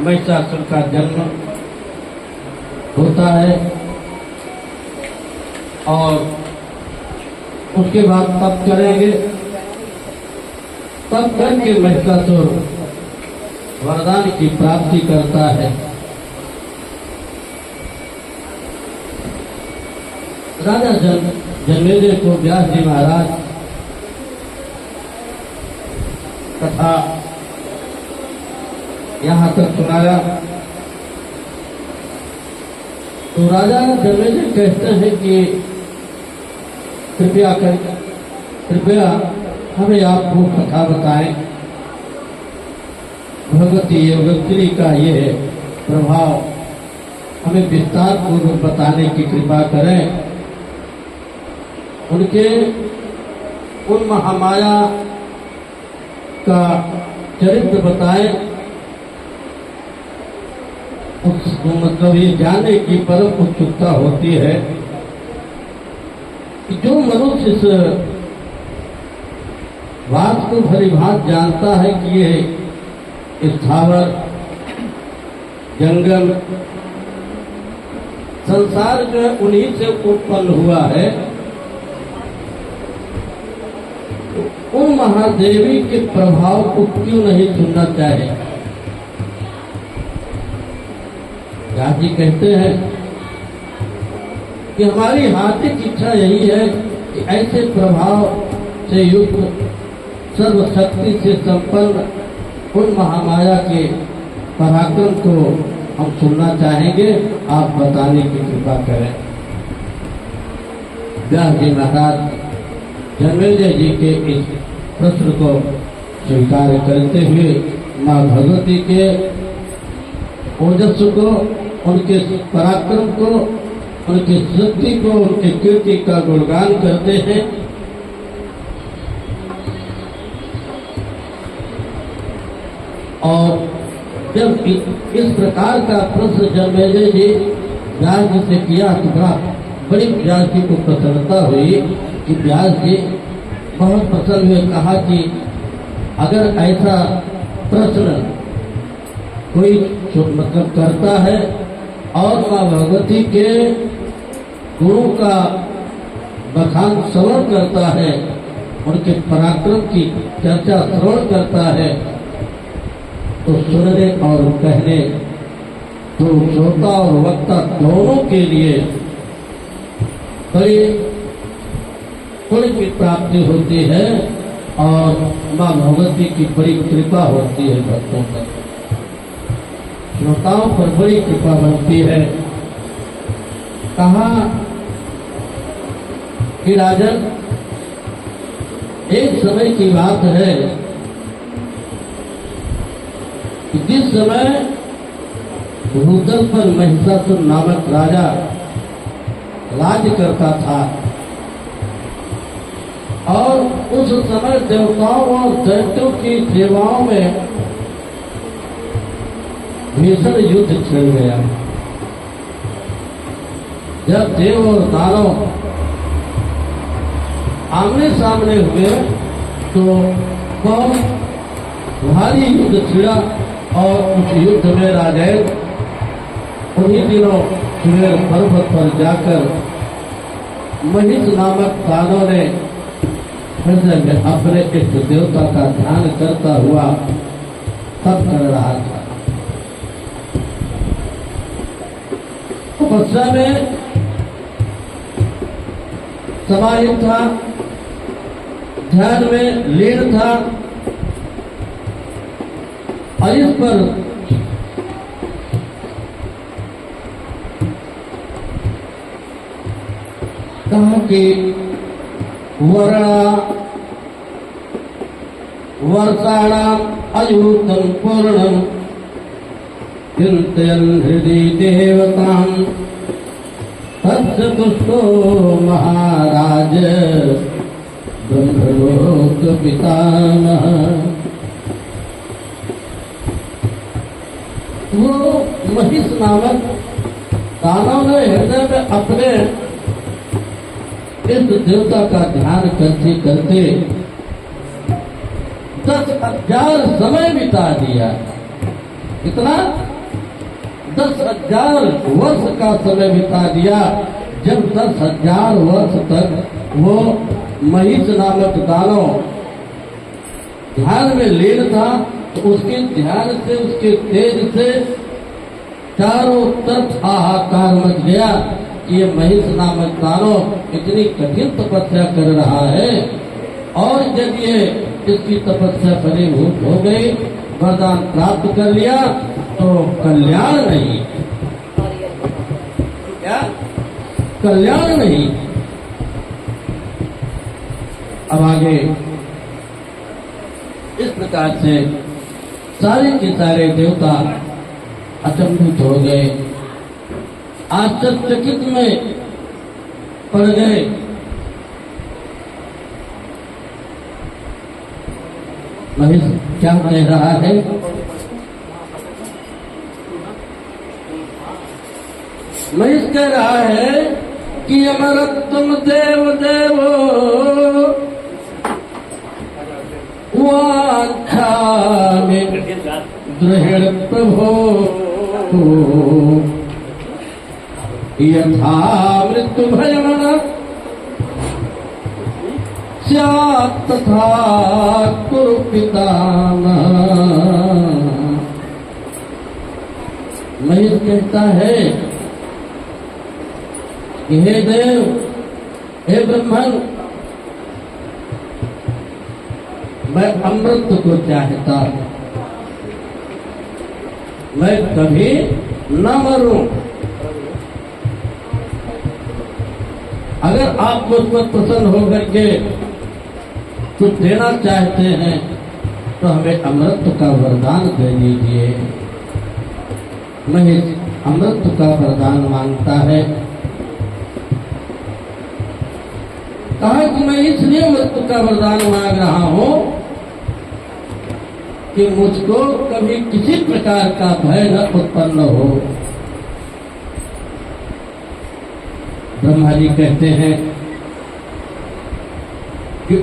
महिषासुर का जन्म होता है और उसके बाद तप करेंगे। तप करके महिषासुर वरदान की प्राप्ति करता है। राजा जन्मेजय को व्यास जी महाराज कथा यहाँ तक सुनाया तो राजा जन्मेजय कहते हैं कि कृपया हमें आप वो कथा बताएं, भगवती योगत्री का ये प्रभाव हमें विस्तार पूर्वक बताने की कृपा करें। उनके उन महामाया का चरित्र बताएं। मतलब ये जानने की परम उत्सुकता होती है कि जो मनुष्य इस बात को भलीभांति जानता है कि ये स्थावर जंगल संसार जो है उन्हीं से उत्पन्न हुआ है, उन महादेवी के प्रभाव को क्यों नहीं सुनना चाहे। व्यास जी कहते हैं कि हमारी हार्दिक इच्छा यही है कि ऐसे प्रभाव से युक्त सर्वशक्ति से संपन्न उन महामाया के पराक्रम को हम सुनना चाहेंगे, आप बताने की कृपा करें। व्यास जी महाराज जन्मेजय जी के इस प्रश्न को स्वीकार करते हुए माँ भगवती के ओजस्व को, उनके पराक्रम को, उनकी शक्ति को, उनकी कीर्ति का गुणगान करते हैं। और जब इस प्रकार का प्रश्न जन्मेजय जी व्यास जी से किया तो बड़ी व्यास जी को प्रसन्नता हुई कि व्यास जी बहुत प्रसन्न हुए। कहा कि अगर ऐसा प्रश्न कोई मतलब करता है और माँ भगवती के गुरु का बखान श्रवण करता है, उनके पराक्रम की चर्चा श्रवण करता है, तो सुनने और कहने तो श्रोता और वक्ता दोनों के लिए बड़ी पुण्य की प्राप्ति होती है और माँ भगवती की बड़ी कृपा होती है। भक्तों पर, श्रोताओं पर बड़ी कृपा बनती है। कहा कि राजन, एक समय की बात है कि जिस समय भूतल पर महिषासुर नामक राजा राज करता था और उस समय देवताओं और दैत्यों की सेवाओं में भीषण युद्ध छिड़ गया। जब देव और दानव आमने सामने हुए तो बहुत भारी युद्ध छिड़ा और उस युद्ध में राजा उन्हीं दिनों सुमेर पर्वत पर जाकर महिष नामक दानव ने हृदय में अपने इष्ट देवता का ध्यान करता हुआ तप कर रहा था। तपस्या में समाहित था, ध्यान में लीन था और इस पर कहा कि वर्षाणाम अयुतम पूर्णम चिंतयन् हृदि देवताम् तस्य तुष्टो महाराज ब्रह्मलोक पितामह। वो महिष नामक दानव ने हृदय में अपने इस देवता का ध्यान करते करते 10,000 समय बिता दिया। कितना? 10,000 वर्ष का समय बिता दिया। जब 10,000 वर्ष तक वो महिष नामक दानव ध्यान में लीन था, तो उसके ध्यान से, उसके तेज से चारों तरफ हाहाकार मच गया कि ये महिष नामक दानव इतनी कठिन तपस्या कर रहा है, और जब ये इसकी तपस्या फलीभूत हो गई, वरदान प्राप्त कर लिया, तो कल्याण नहीं। क्या कल्याण नहीं? अब आगे इस प्रकार से सारे के सारे देवता अचंभित हो गए, आश्चर्यचकित में पड़ गए। महिष क्या कह रहा है? महिष कह रहा है कि अमरत्वम देव देवो वाञ्छामि दृढ़ प्रभो यथा मृत्यु भयमन स्यात् तथा कुरु पितामह। महिष कहता है कि हे देव, हे ब्रह्मन, मैं अमृत को चाहता हूं, मैं कभी न मरूं। अगर आप मुझ पर प्रसन्न होकर के कुछ देना चाहते हैं तो हमें अमृत का वरदान दे दीजिए। महिष अमृत का वरदान मांगता है। कहा कि मैं इसलिए अमृत का वरदान मांग रहा हूं कि मुझको कभी किसी प्रकार का भय न उत्पन्न हो। ब्रह्मा जी कहते हैं कि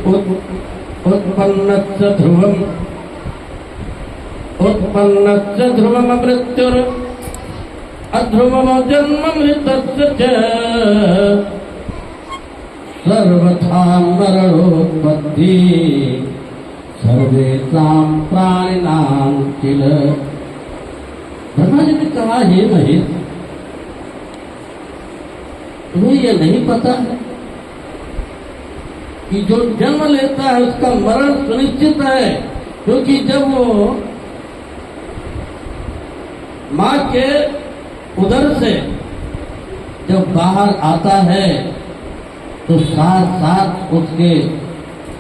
उत्पन्नस्य ध्रुवम मृत्युर अध्रुवम जन्ममृतस्य च सर्वथा मरणोत्पत्ति सर्वेषां प्राणिनां किल। ब्रह्मा जी ने कहा, हे महिष, तुम्हें ये नहीं पता कि जो जन्म लेता है उसका मरण सुनिश्चित है, क्योंकि जब वो मां के उदर से जब बाहर आता है तो साथ साथ उसके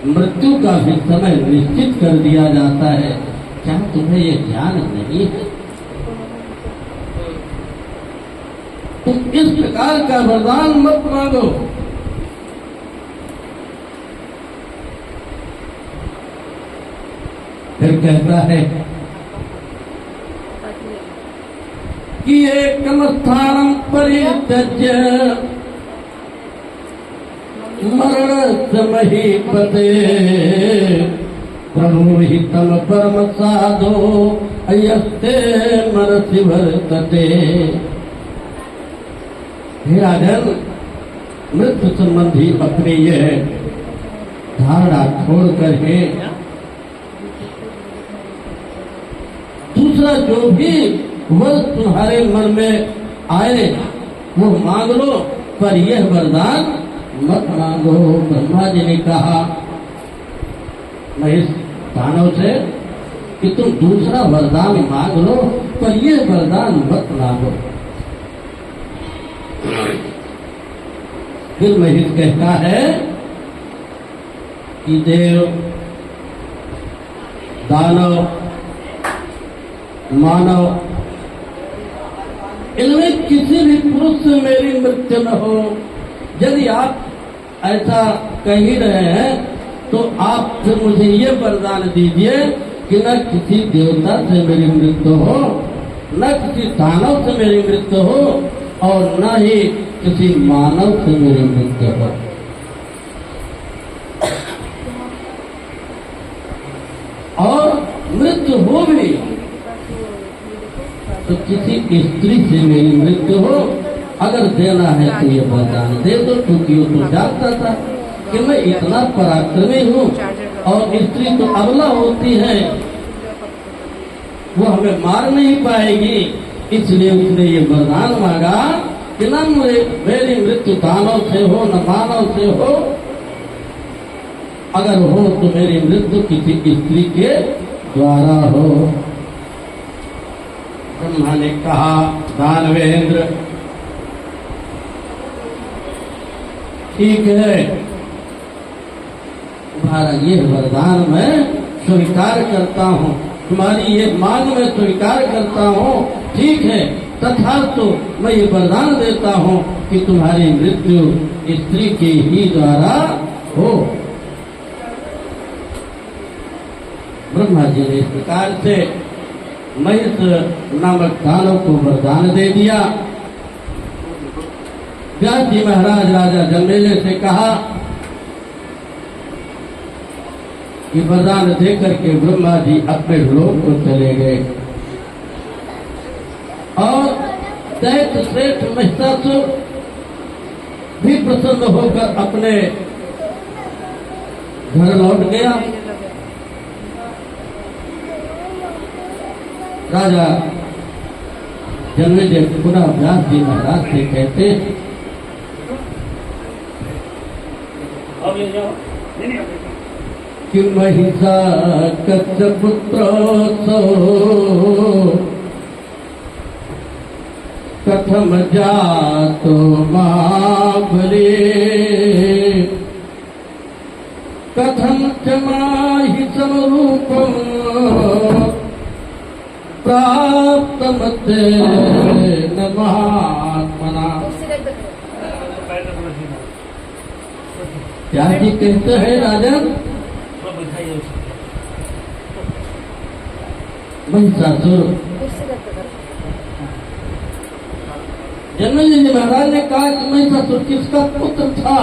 मृत्यु का भी समय निश्चित कर दिया जाता है। क्या तुम्हें ये ज्ञान नहीं है? तो इस प्रकार का वरदान मत मांगो। फिर कहता है कि एकम स्थानम परित्यज्य मरण महीपते प्रभुहितम परम साधो अयस्ते मरसि वर्तते। हे राजन, मृत्यु संबंधी अपनी यह धारणा छोड़ करके दूसरा जो भी वह तुम्हारे मन में आए वो मांग लो, पर यह वरदान मत मांगो। ब्रह्मा जी ने कहा महिष दानव से कि तुम दूसरा वरदान मांग लो, पर यह वरदान मत मांगो। फिर महिष कहता है कि देव, दानव, मानव, इनमें किसी भी पुरुष से मेरी मृत्यु न हो। यदि आप ऐसा कह ही रहे हैं तो आप फिर मुझे ये वरदान दीजिए कि न किसी देवता से मेरी मृत्यु हो, न किसी दानव से मेरी मृत्यु हो, और न ही किसी मानव से मेरी मृत्यु हो। और मृत्यु हो भी तो किसी स्त्री से मेरी मृत्यु हो, अगर देना है तो ये वरदान दे दो, क्योंकि वो तो जानता था कि मैं इतना पराक्रमी हूँ और स्त्री तो अबला होती है, वो हमें मार नहीं पाएगी। इसलिए उसने ये वरदान मांगा कि न मेरी मृत्यु दानव से हो न मानव से हो, अगर हो तो मेरी मृत्यु किसी स्त्री के द्वारा हो। ब्रह्मा ने कहा, दानवेंद्र ठीक है, तुम्हारा ये वरदान मैं स्वीकार करता हूँ, तुम्हारी ये मांग मैं स्वीकार करता हूँ, ठीक है, तथास्तु मैं ये वरदान देता हूँ कि तुम्हारी मृत्यु स्त्री के ही द्वारा हो। ब्रह्मा जी ने इस प्रकार से महिष नामक दानव को वरदान दे दिया। व्यास जी महाराज राजा जन्मेजय से कहा कि वरदान देकर के ब्रह्मा जी अपने लोक को चले गए और दैत्य श्रेष्ठ महिषासुर भी प्रसन्न होकर अपने घर लौट गया। राजा जन्मेजय पुनः व्यास जी महाराज से कहते कि महिषा कस्य पुत्रोऽसौ कथम जातो महाबली, कथम च माहिषमरूपम् प्राप्तमते न महात्मना। क्या जी कहते हैं राजन? महिषासुर जन्मेजय जी महाराज ने कहा कि महिषासुर किसका पुत्र था,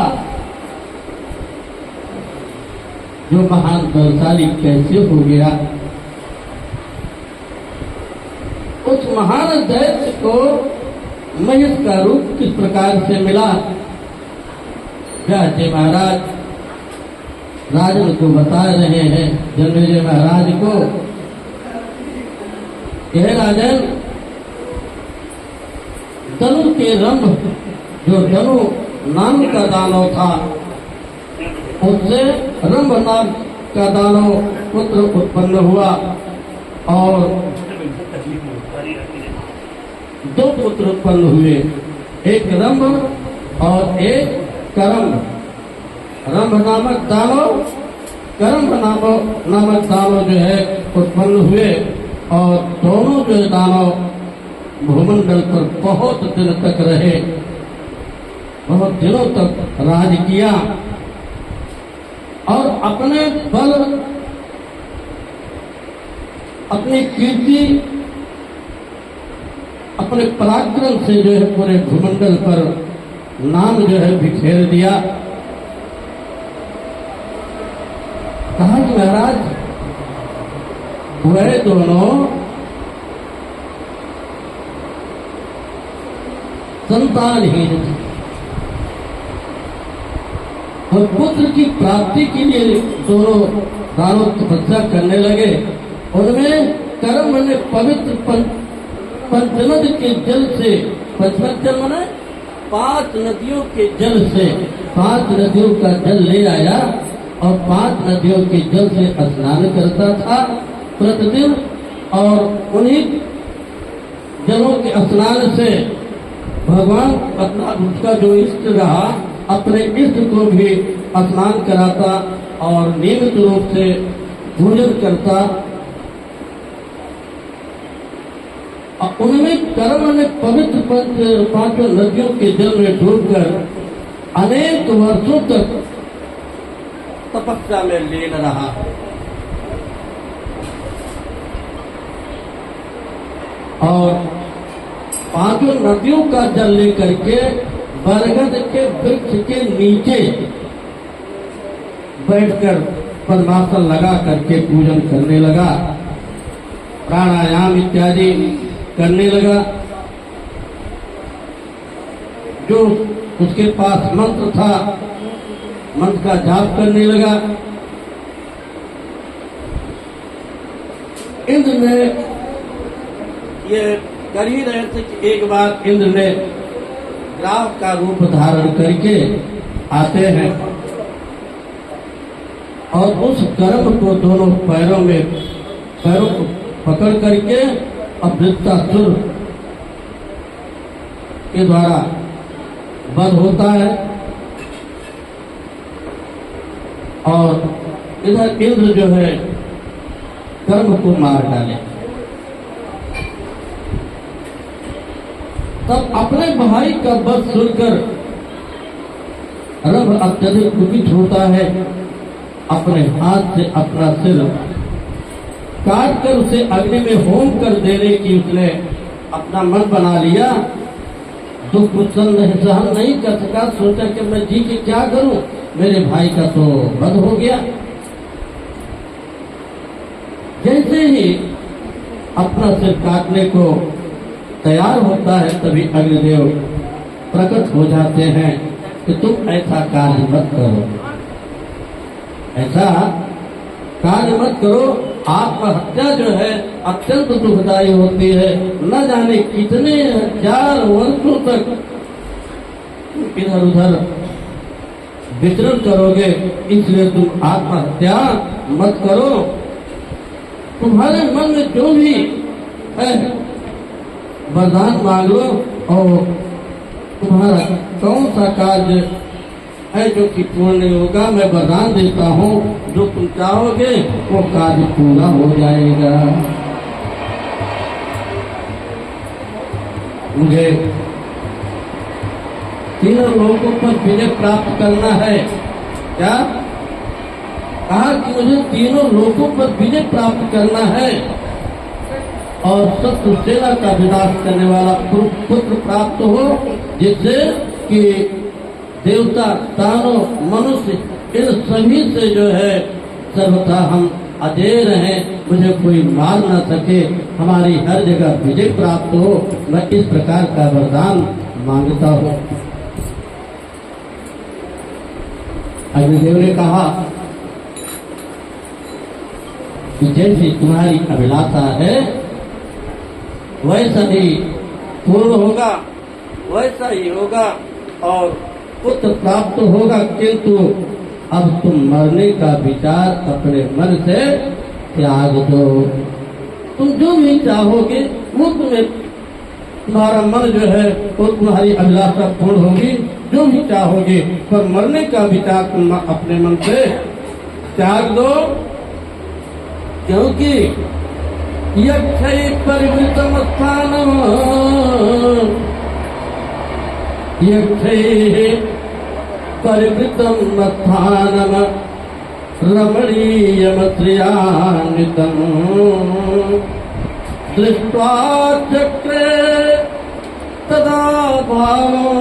जो महान बलशाली कैसे हो गया? उस महान दैत्य को महिष का रूप किस प्रकार से मिला? व्यास जी महाराज राजन को बता रहे हैं, जन्मेजय महाराज को, यह राजन धनु के रंभ, जो धनु नाम का दानव था, उससे रंभ नाम का दानव पुत्र उत्पन्न हुआ और दो पुत्र उत्पन्न हुए, एक रंभ और एक करम्भ। रंभ नामक दानव, करम्भ नामक दानव जो है उत्पन्न हुए और दोनों जो दानव भूमंडल पर बहुत दिन तक रहे, बहुत दिनों तक राज किया और अपने बल, अपनी कीर्ति, अपने पराक्रम से जो है पूरे भूमंडल पर नाम जो है बिखेर दिया। कहा कि महाराज वह दोनों संतानहीन थे और पुत्र की प्राप्ति के लिए दोनों दानव तपस्या करने लगे। उनमें कर्म ने पवित्र पंचनद के जल से, पंचनद जल माने 5 नदियों के जल से, 5 नदियों का जल ले आया और 5 नदियों के जल से स्नान करता था प्रतिदिन और उन्हीं जलों के स्नान से भगवान अपना उसका जो इष्ट रहा अपने इष्ट को भी स्नान कराता और नियमित रूप से पूजन करता। उनमें कर्म ने पवित्र 5 नदियों के जल में डूबकर अनेक वर्षों तक तपस्या में लीन रहा। और 5 नदियों का जल लेकर के बरगद के वृक्ष के नीचे बैठकर पद्मासन लगा करके पूजन करने लगा। प्राणायाम इत्यादि करने लगा। जो उसके पास मंत्र था, मंत्र का जाप करने लगा। इंद्र ने ये कर ही रहे थे कि एक बार इंद्र ने ग्राफ का रूप धारण करके आते हैं और उस कर्म को दोनों पैरों को पकड़ करके अवृत्तासुर के द्वारा वध होता है। और इधर इंद्र जो है कर्म को मार डाले। तब अपने भाई का वध सुनकर रव अत्यधिक कुपित होता है। अपने हाथ से अपना सिर काट कर उसे अग्नि में होम कर देने की उसने अपना मन बना लिया। दुख सहन नहीं कर सका। सोचा कि मैं जी के क्या करूं, मेरे भाई का तो वध हो गया। जैसे ही अपना सिर काटने को तैयार होता है तभी अग्निदेव प्रकट हो जाते हैं कि तुम ऐसा कार्य मत करो, ऐसा कार्य मत करो। आत्महत्या जो है अत्यंत दुखदायी होती है। न जाने कितने हजार वर्षों तक इधर उधर विचरण करोगे, इसलिए तुम आत्महत्या मत करो। तुम्हारे मन में जो भी है वरदान मांग लो और तुम्हारा कौन सा कार्य है जो कि पूर्ण नहीं होगा, मैं वरदान देता हूँ, जो तुम चाहोगे वो कार्य पूरा हो जाएगा। मुझे तीनों लोगों पर विजय प्राप्त करना है। क्या कहा कि मुझे तीनों लोगों पर विजय प्राप्त करना है और शत्रु सेना का विनाश करने वाला पुत्र प्राप्त हो, जिससे कि देवता, दानव, मनुष्य इन सभी से जो है सर्वथा हम अजय रहें, मुझे कोई मार ना सके, हमारी हर जगह विजय प्राप्त हो। मैं इस प्रकार का वरदान मांगता हूँ। अग्निदेव ने कहा कि जैसी तुम्हारी अभिलाषा है वैसा ही पूर्ण होगा, वैसा ही होगा और पुत्र प्राप्त होगा। किंतु अब तुम मरने का विचार अपने मन से त्याग दो। तुम जो भी चाहोगे वो तुम्हारा मन जो है वो तुम्हारी अभिलाषा पूर्ण होगी, जो भी चाहोगे, पर मरने का विचार तुम अपने मन से त्याग दो। क्योंकि यक्षय परिवृतम स्थानम, यक्षय परिवृतम स्थानम रमणीयम श्रियान्वितम दृष्ट्वा चक्रे तदा भावो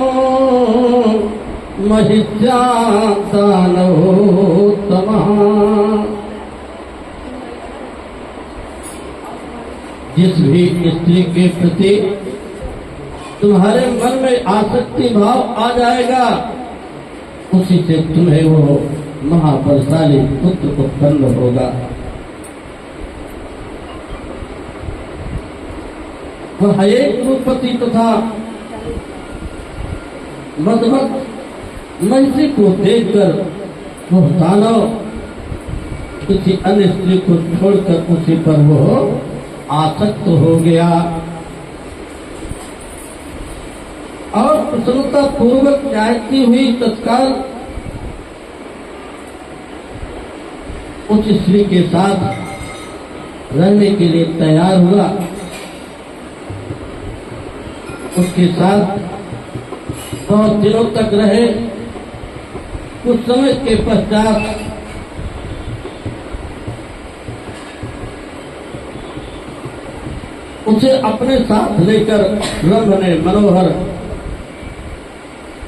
महिष्यां दानवोत्तमः। जिस भी स्त्री के प्रति तुम्हारे मन में आसक्ति भाव आ जाएगा, उसी से तुम्हें वो महाबलशाली पुत्र उत्पन्न होगा। वह एक रूपति तथा मदमत महिषी को देखकर वह दानव किसी अन्य स्त्री को छोड़कर उसी पर वो आसक्त हो गया और प्रसन्नता पूर्वक चाहती हुई तत्काल उस स्त्री के साथ रहने के लिए तैयार हुआ। उसके साथ बहुत दिनों तक रहे। कुछ समय के पश्चात उसे अपने साथ लेकर रंग ने मनोहर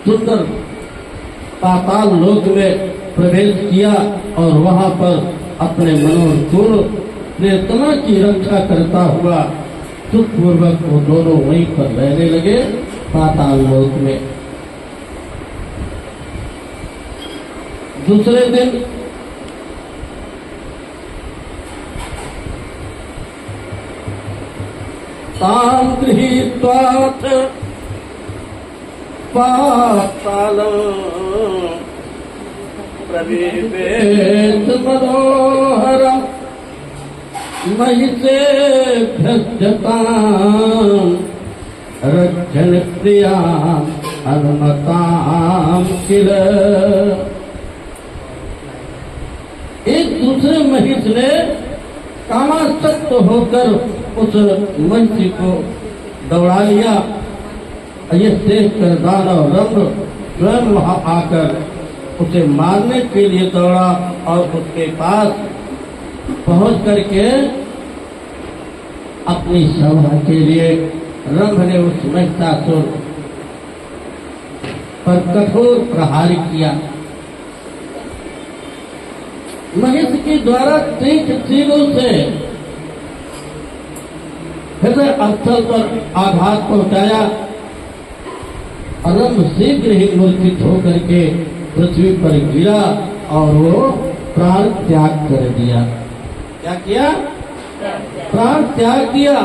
सुंदर पाताल लोक में प्रवेश किया और वहां पर अपने मनोहर प्रियतमा की रक्षा करता हुआ सुखपूर्वक वो दोनों वहीं पर रहने लगे पाताल लोक में। दूसरे दिन तां गृहीत्वाथ पातालं प्रविवेश मनोहरम् महिषेभ्यस्यताम् रक्षण प्रियाम् अनुमताम् किल। एक दूसरे महिष ने कामासक्त होकर उस महिषी को दौड़ा लिया। ये देख कर दानव रंभ स्वयं वहां आकर उसे मारने के लिए दौड़ा और उसके पास पहुंच करके अपनी सभा के लिए रंभ ने उस महिषासुर पर कठोर प्रहार किया। महिष के द्वारा तीक्ष्ण तीरों से हृदय स्थल पर आघात पहुंचाया। रंभ शीघ्र ही मूर्छित होकर के पृथ्वी पर गिरा और वो प्राण त्याग कर दिया। क्या किया? प्राण त्याग दिया।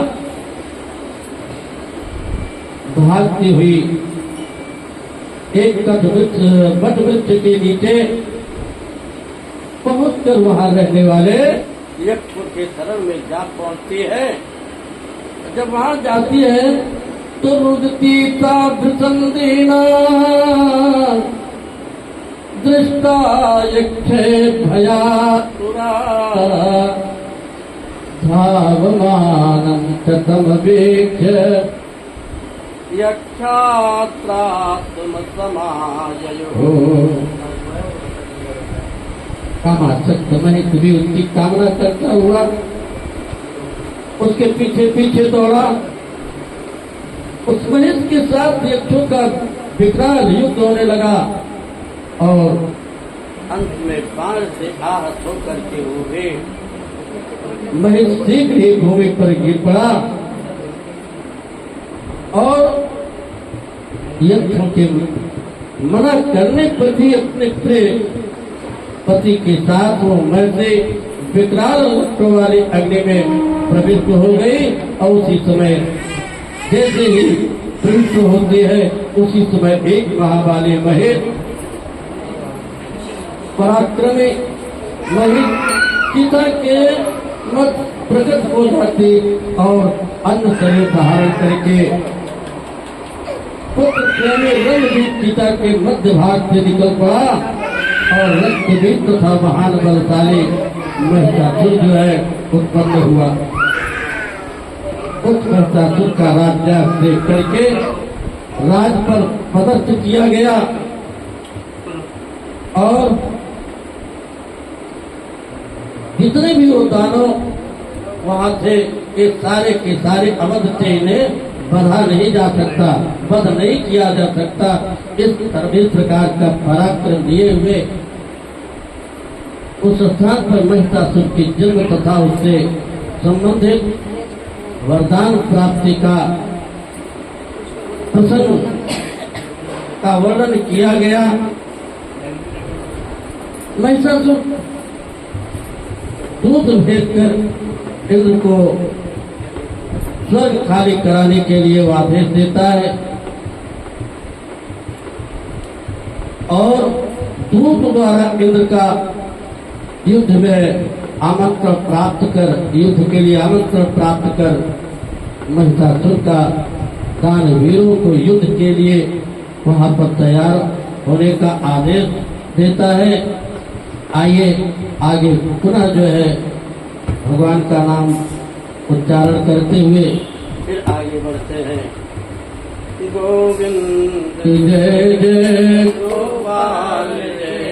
भागती हुई एक वट वृक्ष के नीचे पहुंचकर वहां रहने वाले यक्षपुर के शरण में जा पहुंचती है। जब वहां जाती है तो रुदती ताभृसंदीना दृष्टा यक्षे भयातुरा धावमानं च तमवेक्ष्य यक्षात्रात्मसमाययो। कामासक्त महिष भी उसकी कामना करता हुआ उसके पीछे पीछे दौड़ा। उस महिष के साथ यक्षों का विकराल युद्ध होने लगा और अंत में बाण से आहत होकर के हुए महिष शीघ्र ही भूमि पर गिर पड़ा और यक्षों के मना करने पर भी अपने प्रिय पति के साथ वो मर से विकराल लपटों वाली अग्नि में प्रविष्ट हो गई। और उसी समय जैसे ही प्रविष्ट होती है उसी समय एक महाबली महिष पराक्रमी महिष सीता के मत प्रकट हो जाती और अन्य शरीर धारण करके पुत्र प्रेमी रणवीर सीता के मध्य भाग से निकल पड़ा और रक्तवीर तथा महान बलशाली महिषासुर जो है उत्पन्न हुआ। उस महिषासुर का राज्याभिषेक करके राज पर पदस्थ किया गया और जितने भी वो दानव वहां थे ये सारे के सारे अवध से इन्हें बधा नहीं जा सकता, वध नहीं किया जा सकता। इस प्रकार का पराक्रम दिए हुए उस स्थान पर महिषासुर की जन्म तथा उससे संबंधित वरदान प्राप्ति का प्रसंग का वर्णन किया गया। महिषासुर दूध भेज कर इंद्र को स्वर्ग खाली कराने के लिए वो आदेश देता है और दूत द्वारा इंद्र का युद्ध में आमंत्रण प्राप्त कर युद्ध के लिए आमंत्रण प्राप्त कर महिषासुर का दानवीरों को युद्ध के लिए वहां पर तैयार होने का आदेश देता है। आइए आगे पुनः जो है भगवान का नाम उच्चारण करते हुए फिर आगे बढ़ते हैं। गोविंद जय जय गोपाल।